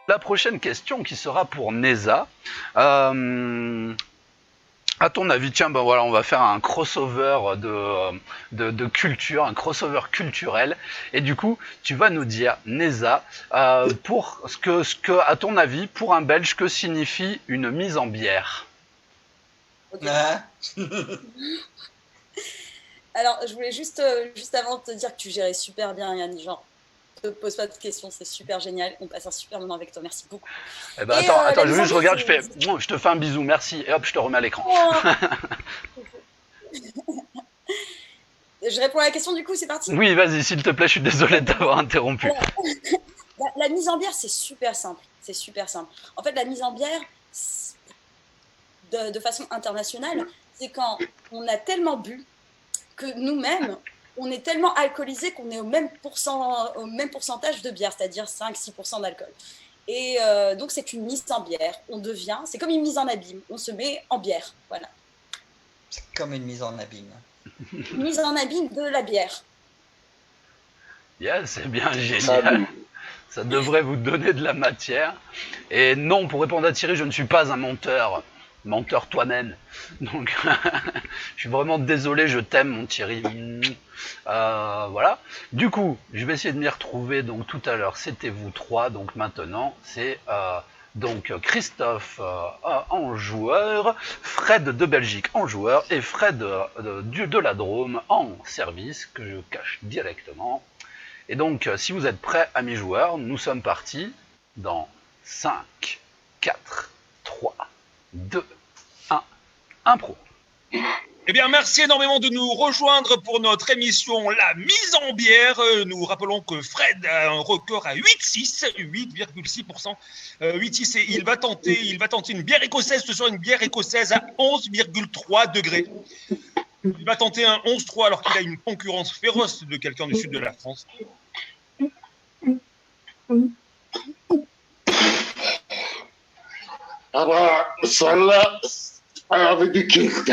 La prochaine question qui sera pour Neza. À ton avis, tiens, ben voilà, on va faire un crossover de culture, un crossover culturel. Et du coup, tu vas nous dire, Neza, pour à ton avis, pour un Belge, que signifie une mise en bière? Okay. Ah. Alors, je voulais juste avant te dire que tu gérais super bien, Yann. Genre, ne te pose pas de questions, c'est super génial. On passe un super moment avec toi. Merci beaucoup. Eh ben, Et attends, la mise en je bière, regarde, je te fais un bisou, merci, et hop, je te remets à l'écran. Oh je réponds à la question du coup, c'est parti. Oui, vas-y, s'il te plaît, je suis désolé de t'avoir interrompu. Alors, la mise en bière, c'est super simple. C'est super simple. En fait, la mise en bière, de façon internationale, c'est quand on a tellement bu que nous-mêmes, on est tellement alcoolisé qu'on est au même pourcentage de bière, c'est-à-dire 5-6% d'alcool. Et donc, c'est une mise en bière. C'est comme une mise en abîme. On se met en bière. Voilà. C'est comme une mise en abîme. Une mise en abîme de la bière. Yeah, c'est bien génial. Ça devrait vous donner de la matière. Et non, pour répondre à Thierry, je ne suis pas un menteur. Menteur toi-même. Donc, je suis vraiment désolé, je t'aime, mon Thierry. Voilà. Du coup, je vais essayer de m'y retrouver. Donc, tout à l'heure, c'était vous trois. Donc, maintenant, c'est donc Christophe en joueur, Fred de Belgique en joueur et Fred de la Drôme en service, que je cache directement. Et donc, si vous êtes prêts, amis joueurs, nous sommes partis dans 5, 4, 3, 2, 1, impro. Eh bien, merci énormément de nous rejoindre pour notre émission La Mise en Bière. Nous rappelons que Fred a un record à 8,6%. 8,6 et il va tenter une bière écossaise, ce soir une bière écossaise à 11,3 degrés. Il va tenter un 11-3 alors qu'il a une concurrence féroce de quelqu'un du sud de la France. Ah bah, celle-là, elle avait du culte.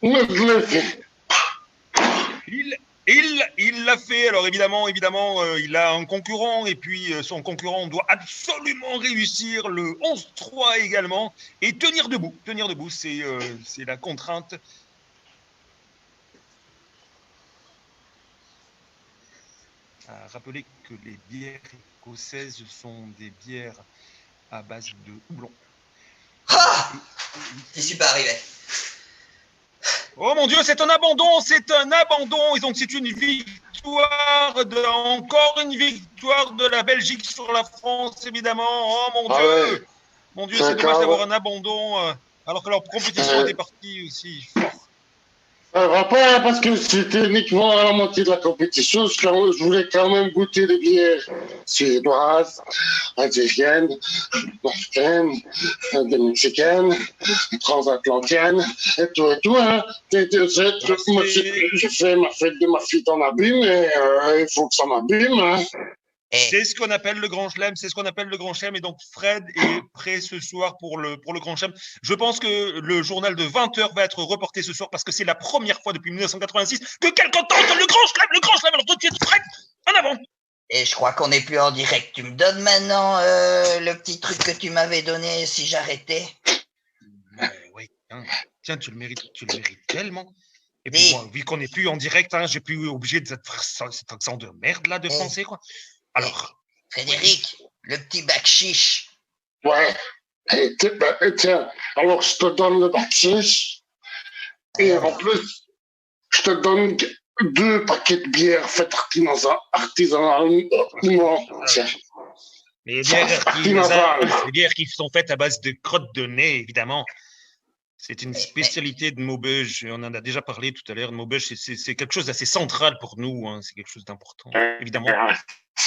Mais je l'ai fait. Il l'a fait. Alors évidemment, il a un concurrent et puis son concurrent doit absolument réussir le 11-3 également et tenir debout. Tenir debout, c'est la contrainte. À rappeler que les bières écossaises sont des bières à base de houblon. Ah, j'y suis pas arrivé. Oh mon Dieu, c'est un abandon. Et donc c'est une victoire, encore une victoire de la Belgique sur la France, évidemment. Oh mon Dieu, ouais. Mon Dieu, c'est dommage d'avoir un abandon alors que leur compétition était partie aussi fort. Ça va pas, parce que c'était uniquement à la moitié de la compétition. Je voulais quand même goûter des bières suédoises, algériennes, marocaines, des mexicaines, transatlantiennes, et tout, hein. J'ai fait ma fête de ma fille dans l'abîme, et il faut que ça m'abîme, hein. C'est ce qu'on appelle le Grand Chelem, et donc Fred est prêt ce soir pour le Grand Chelem. Je pense que le journal de 20h va être reporté ce soir parce que c'est la première fois depuis 1986 que quelqu'un tente le Grand Chelem, alors tout de suite, Fred, en avant. Et je crois qu'on n'est plus en direct. Tu me donnes maintenant le petit truc que tu m'avais donné si j'arrêtais? Oui, tiens, tu le mérites tellement. Et puis bon, vu qu'on n'est plus en direct, j'ai plus obligé de faire cet accent de merde là de français, quoi. Alors, Frédéric, le petit bac chiche. Ouais. Et tiens, alors je te donne le bac chiche. Et en plus, je te donne 2 paquets de bière faites artisanalement. Tiens. Les bières qui sont faites à base de crottes de nez, évidemment. C'est une spécialité de Maubeuge. On en a déjà parlé tout à l'heure. Maubeuge, c'est quelque chose d'assez central pour nous. Hein. C'est quelque chose d'important, évidemment.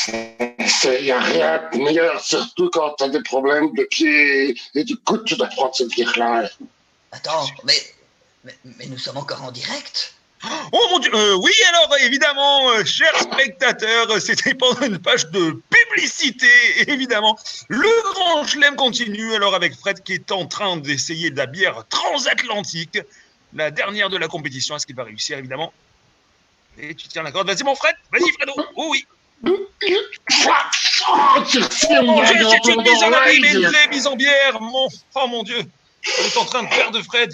Il n'y a rien de meilleur, surtout quand tu as des problèmes de pied et du coup, tu dois prendre cette bière-là. Attends, mais nous sommes encore en direct? Oh mon Dieu, oui, alors évidemment, chers spectateurs, c'était pendant une page de publicité, évidemment. Le Grand Chelem continue alors avec Fred qui est en train d'essayer de la bière transatlantique, la dernière de la compétition. Est-ce qu'il va réussir, évidemment? Et tu tiens la corde. Vas-y, mon Fred, vas-y, Fredo. Oh oui. Oh, j'ai une mise en abîme et une vraie mise en bière. Oh mon Dieu, on est en train de perdre Fred.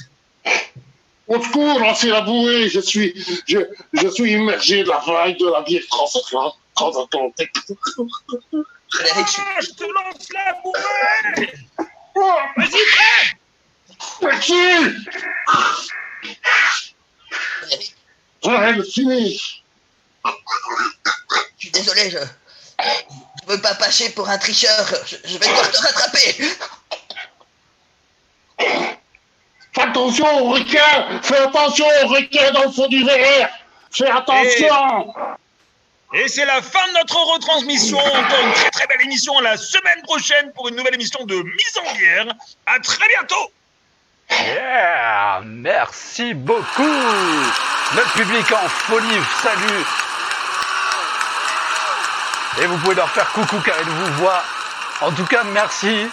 Au secours, c'est la bouée, je suis immergé de la vague de la bière transatlantique. Frédéric, Je te lance la bouée. Vas-y Fred. Merci. Frédéric, Ouais, le fini. je suis désolé, je veux pas passer pour un tricheur. Je vais devoir te rattraper. Fais attention aux requins. Fais attention aux requins dans le fond du verre. Fais attention. Et c'est la fin de notre retransmission. Encore une très très belle émission la semaine prochaine pour une nouvelle émission de Mise en bière. À très bientôt. Yeah, merci beaucoup. Notre public en folie, salut. Et vous pouvez leur faire coucou car ils vous voient. En tout cas, merci.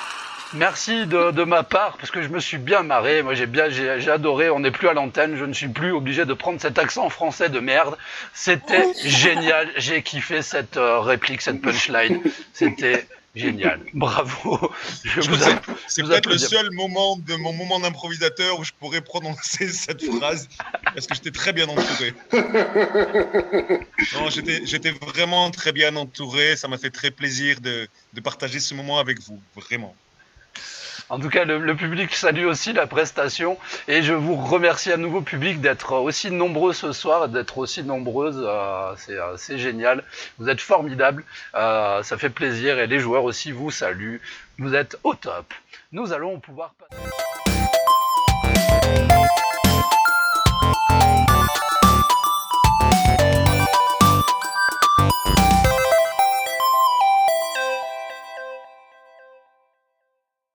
Merci de ma part parce que je me suis bien marré. Moi, j'ai adoré. On n'est plus à l'antenne. Je ne suis plus obligé de prendre cet accent français de merde. C'était génial. J'ai kiffé cette réplique, cette punchline. C'était génial. Bravo. C'est peut-être le seul moment de mon moment d'improvisateur où je pourrais prononcer cette phrase parce que j'étais très bien entouré. Non, j'étais vraiment très bien entouré. Ça m'a fait très plaisir de partager ce moment avec vous. Vraiment. En tout cas, le public salue aussi la prestation et je vous remercie à nouveau public d'être aussi nombreux ce soir, d'être aussi nombreuses. C'est génial. Vous êtes formidables. Ça fait plaisir et les joueurs aussi vous saluent. Vous êtes au top. Nous allons pouvoir passer...